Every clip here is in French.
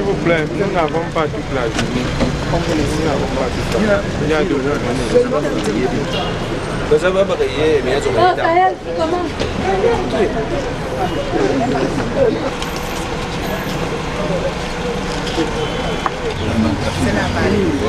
vous plaît, nous n'avons pas toute la journée. Nous n'avons pas toute la journée. Il y a de C'est la valise.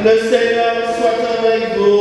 Le Seigneur soit avec vous.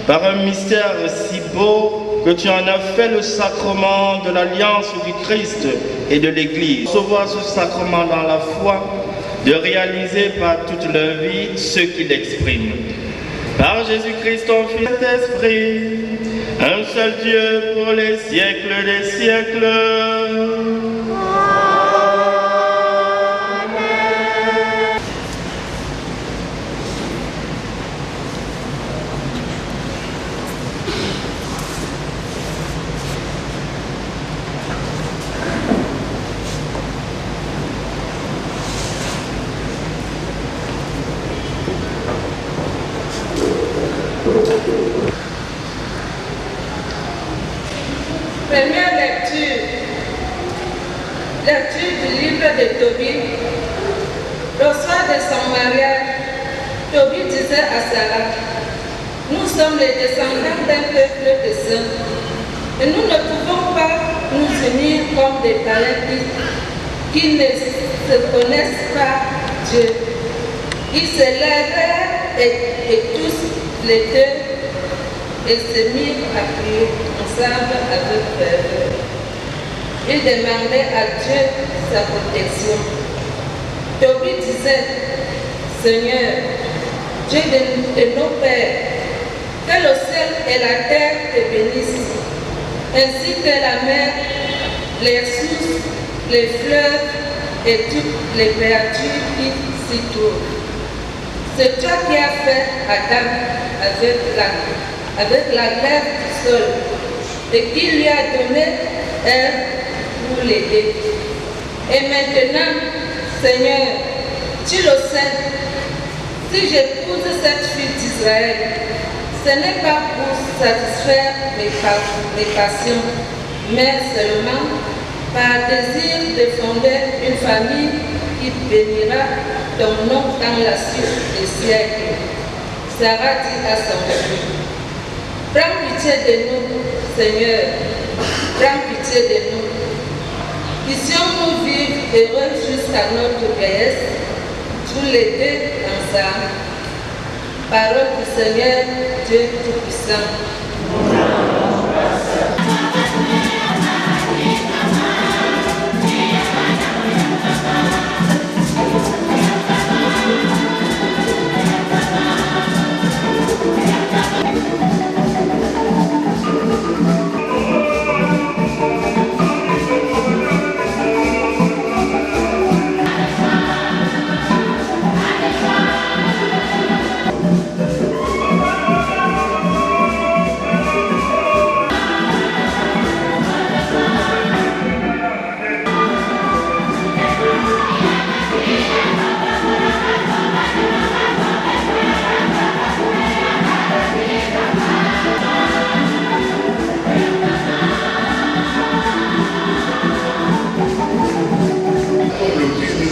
Par un mystère si beau que tu en as fait le sacrement de l'alliance du Christ et de l'Église. Recevoir ce sacrement dans la foi, de réaliser par toute leur vie ce qu'il exprime. Par Jésus-Christ, ton Fils Saint-Esprit, un seul Dieu pour les siècles des siècles. Première lecture. Lecture du livre de Tobit. Le soir de son mariage, Tobit disait à Sarah, nous sommes les descendants d'un peuple de saints. Et nous ne pouvons pas nous unir comme des païens qui ne se connaissent pas Dieu. Ils se lèvèrent et tous les deux et se mirent à prier ensemble avec ferveur. Ils demandaient à Dieu sa protection. Tobie disait, Seigneur, Dieu de nos pères, que le ciel et la terre te bénissent, ainsi que la mer, les sources, les fleuves et toutes les créatures qui s'y trouvent. C'est toi qui as fait Adam avec la glaire du sol et qui lui a donné Ève pour l'aider. Et maintenant, Seigneur, tu le sais, si j'épouse cette fille d'Israël, ce n'est pas pour satisfaire mes passions, mais seulement par désir de fonder une famille qui bénira ton nom dans la suite des siècles. Sarah dit à son mari, prends pitié de nous, Seigneur, prends pitié de nous. Puissions-nous vivre heureux jusqu'à notre vieillesse, tous les deux ensemble. Parole du Seigneur, Dieu Tout-Puissant.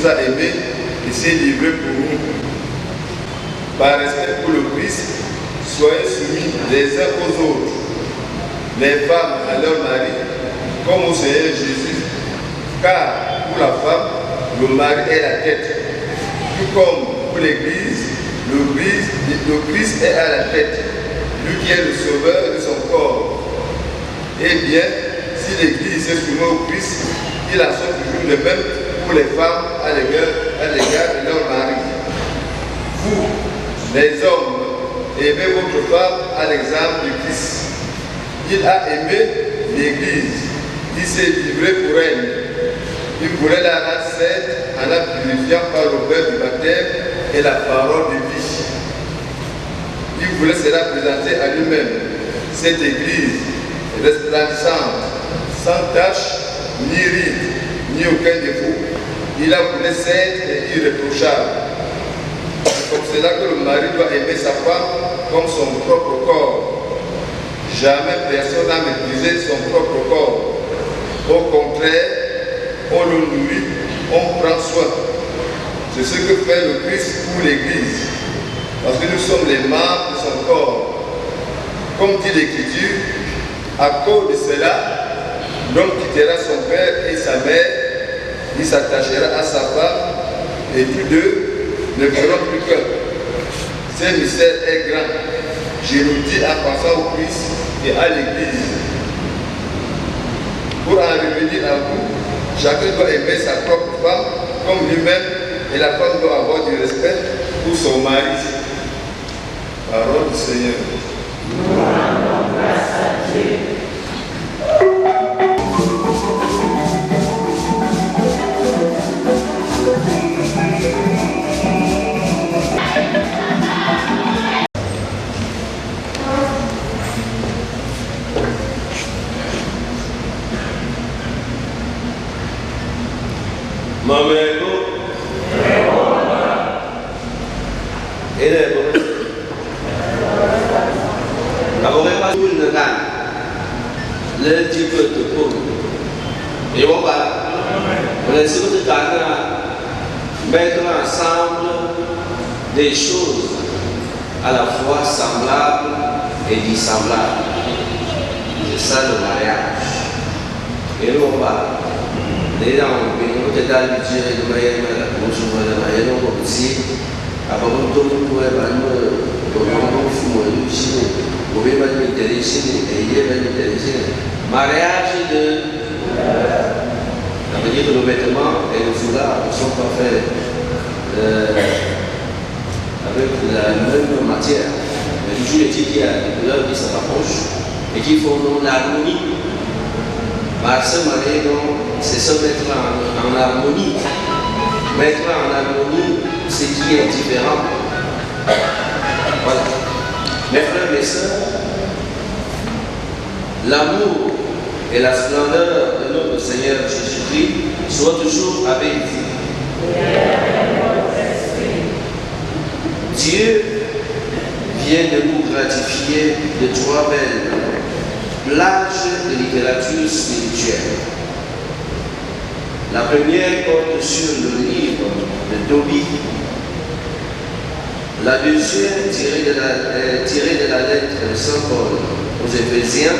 A aimé et s'est livré pour nous. Par respect pour le Christ, soyez soumis les uns aux autres, les femmes à leur mari, comme au Seigneur Jésus, car pour la femme, le mari est la tête, tout comme pour l'Église, le Christ est à la tête, lui qui est le sauveur de son corps. Eh bien, si l'Église est soumise au Christ, il en soit toujours le même pour les femmes à l'égard de leur mari. Vous, les hommes, aimez votre femme à l'exemple du Christ. Il a aimé l'Église, il s'est livré pour elle. Il voulait la rendre sainte en la purifiant par le bain du baptême et la parole de vie. Il voulait se la présenter à lui-même, cette Église resplendissante, sans tache, ni ride, ni aucun défaut. Il a voulu sainte et irréprochable. C'est comme cela que le mari doit aimer sa femme comme son propre corps. Jamais personne n'a méprisé son propre corps. Au contraire, on le nourrit, on prend soin. C'est ce que fait le Christ pour l'Église. Parce que nous sommes les membres de son corps. Comme dit l'Écriture, à cause de cela, l'homme quittera son père et sa mère, il s'attachera à sa femme, et tous deux ne feront plus qu'un. Ce mystère est grand. Je le dis en pensant au Christ et à l'Église. Pour en revenir à vous, chacun doit aimer sa propre femme comme lui-même, et la femme doit avoir du respect pour son mari. Parole du Seigneur. Nous rendons grâce à Dieu. Mamego, ele d'abord pas tout le temps, le petit peu de peau, et on va, on essaie de mettre ensemble des choses à la fois semblables et dissemblables. C'est ça le mariage. Et nous, on va. Les gens, on peut être habitué de marier, on se voit de marier, on peut aussi. Après, on peut tout le monde, on fou, on peut pas m'intéresser, et il est pas intéressé. Mariage de. Ça veut dire que nos vêtements et nos foulards ne sont pas faits avec la même matière. Mais toujours est-il qu'il y a des couleurs qui se rapprochent et qui font l'harmonie. Par se marier, c'est se mettre en harmonie. Mettre en harmonie ce qui est différent. Voilà. Mes frères et sœurs, l'amour et la splendeur de notre Seigneur Jésus-Christ soient toujours avec vous. Dieu vient de nous gratifier de 3 belles plages de littérature spirituelle. La première porte sur le livre de Tobie. La deuxième, tirée de la lettre de Saint Paul aux Éphésiens,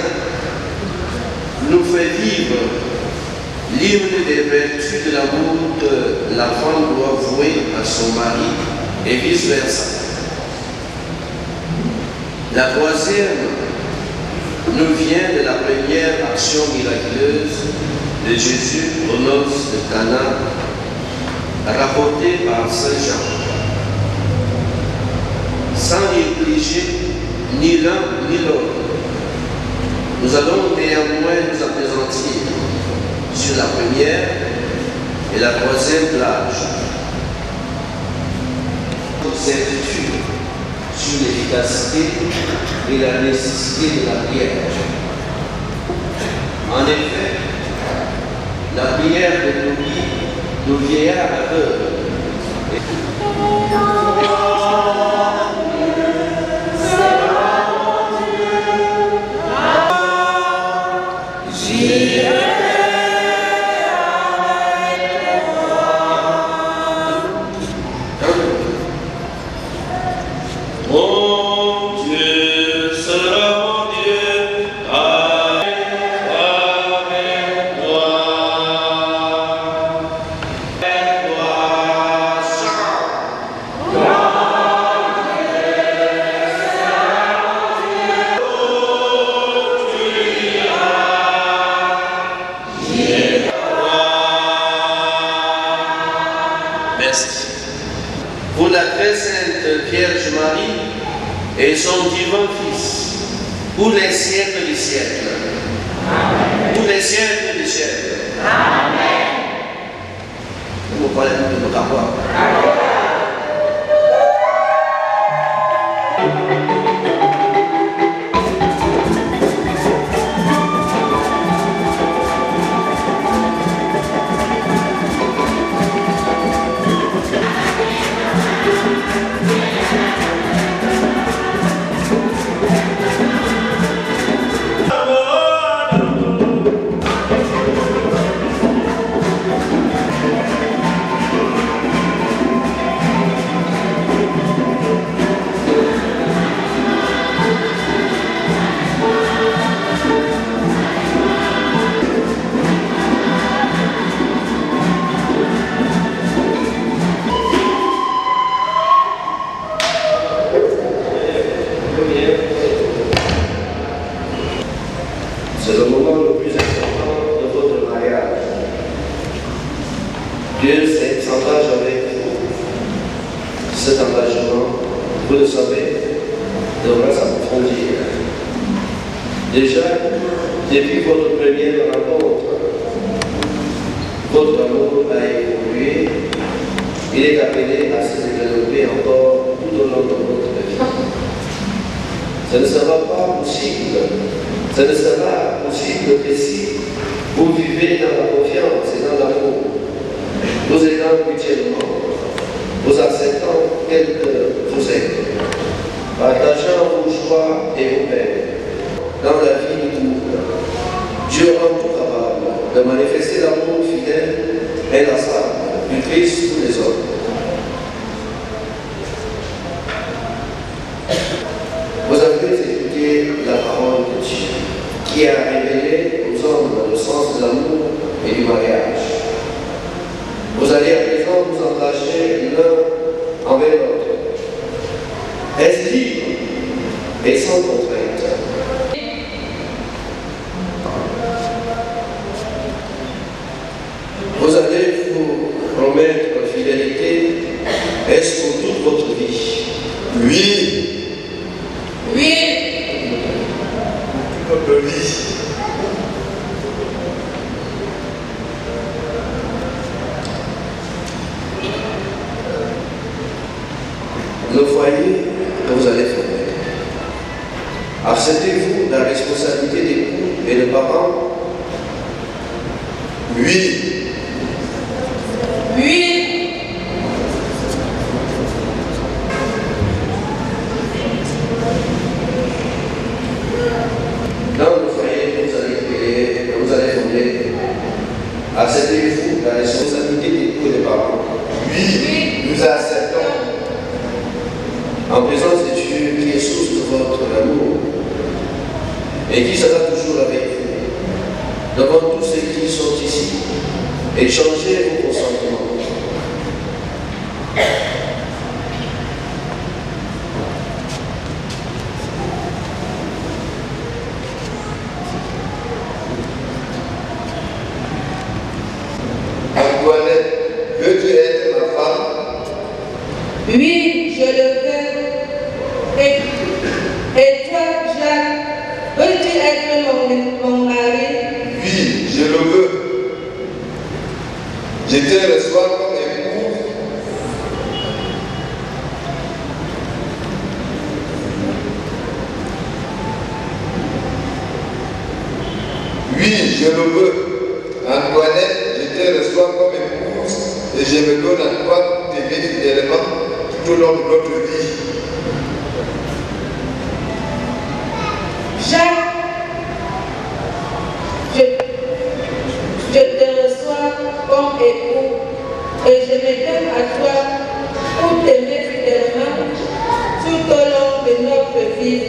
nous fait vivre l'hymne des vertus de l'amour que la femme doit vouer à son mari et vice-versa. La troisième nous vient de la première action miraculeuse de Jésus aux noces de Cana, rapportée par Saint Jean. Sans négliger ni l'un ni l'autre, nous allons néanmoins nous appesantir sur la première et la troisième plage. Certitude sur l'efficacité et la nécessité de la prière. En effet, la prière de nos vieillards aveugles pour la très sainte Vierge Marie et son divin Fils, pour les siècles des siècles. Amen. Pour les siècles des siècles. Amen. Vous parlez de nos capables. C'est le moment le plus important de votre mariage. Dieu s'engage avec vous. Cet engagement, vous le savez, devra s'approfondir. Déjà, depuis votre première rencontre, votre amour a évolué. Il est appelé à se développer encore tout au long de votre vie. Ce ne sera pas possible. Ce ne sera possible que si vous vivez dans la confiance et dans l'amour, vous aidant mutuellement, vous acceptant tel que vous êtes, partageant vos joies et vos peines. Dans la vie du couple, Dieu rend tout capable de manifester l'amour fidèle et inlassable du Christ pour les hommes. Vous avez écouté la parole de Dieu. qui a révélé aux hommes le sens de l'amour et du mariage. Vous allez à présent vous engager l'un envers l'autre. Est-ce libre et sans contrainte? Vous allez vous promettre fidélité, est-ce pour toute votre vie? Oui. Oui. Toute notre vie. Le foyer que vous allez former. Acceptez-vous la responsabilité d'époux et de parents? Oui. Oui. Dans le foyer que vous allez créer, que vous allez fonder, acceptez-vous la responsabilité d'époux et de parents? Oui. Nous acceptons. En présence de Dieu qui est source de votre amour et qui sera toujours avec vous, devant tous ceux qui sont ici, échangez vos consentements. Antoinette, veux-tu être ma femme? Oui, je le veux. Et toi, Jacques, veux-tu être mon mari? Oui, je le veux. Je te reçois comme épouse. Oui, je le veux. Antoinette, je te reçois comme épouse et je me donne à toi pour t'aimer fidèlement tout au long de notre vie. Jacques, je te reçois comme époux et je me donne à toi pour t'aimer fidèlement tout au long de notre vie.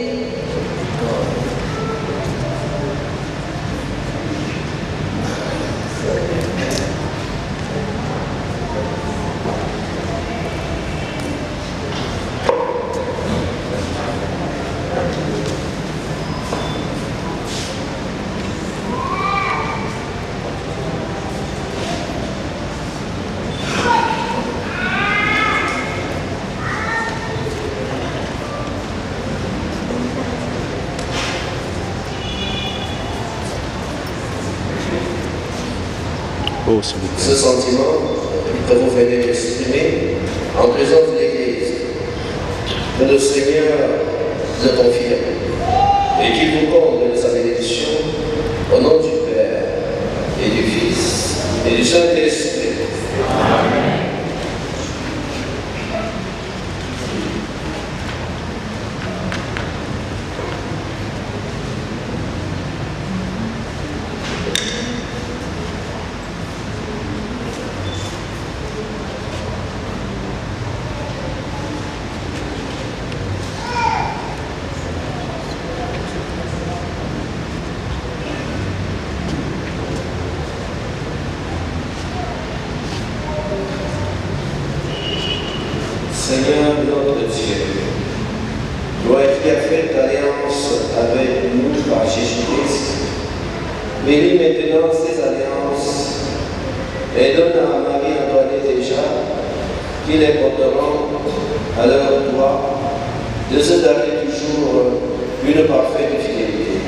Oh, s'il vous plaît. Ce sentiment que vous venez d'exprimer en présence de l'Église, que le Seigneur le confirme et qu'il vous comble de sa bénédiction au nom du Père et du Fils et du Saint-Esprit. Amen. Seigneur notre Dieu, toi qui as fait alliance avec nous par Jésus-Christ, bénis maintenant ces alliances et donne à Marie-Antoinette et Jacques qui les porteront à leur doigt de se garder toujours une parfaite fidélité.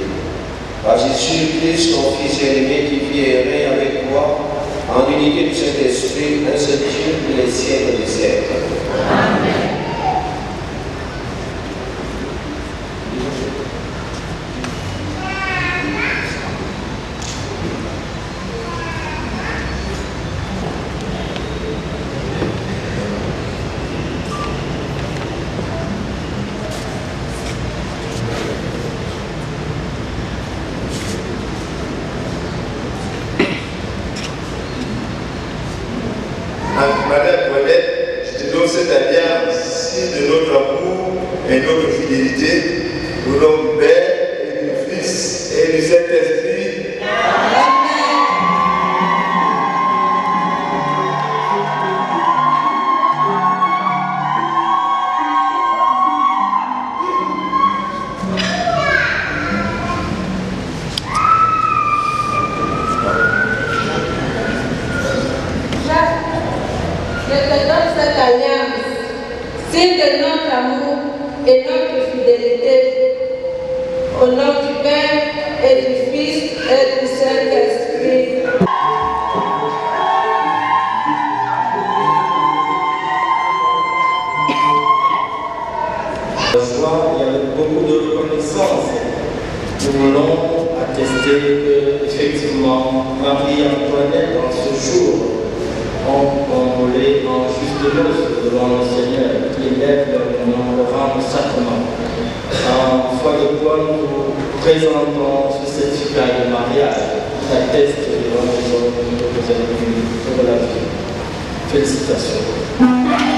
Par Jésus-Christ, ton Fils bien-aimé qui vit et règne avec toi en unité du Saint-Esprit, un seul Dieu pour les siècles des siècles. Amen. Madame Toilette, je te donne cette alliance de notre amour et notre fidélité au nom du Père et du Fils et du Saint-Esprit. Je te donne cette alliance, signe de notre amour et notre fidélité, au nom du Père et du Fils et du Saint-Esprit. La joie et avec beaucoup de reconnaissance, nous voulons attester que, effectivement, Marie-Antoinette, en ce jour, ont convolé en juste noce devant le Seigneur qui élève leur nom, le rang du sacrement. En foi de quoi nous présentons ce certificat de mariage qui atteste devant les hommes que vous avez vus pour la vie. Félicitations.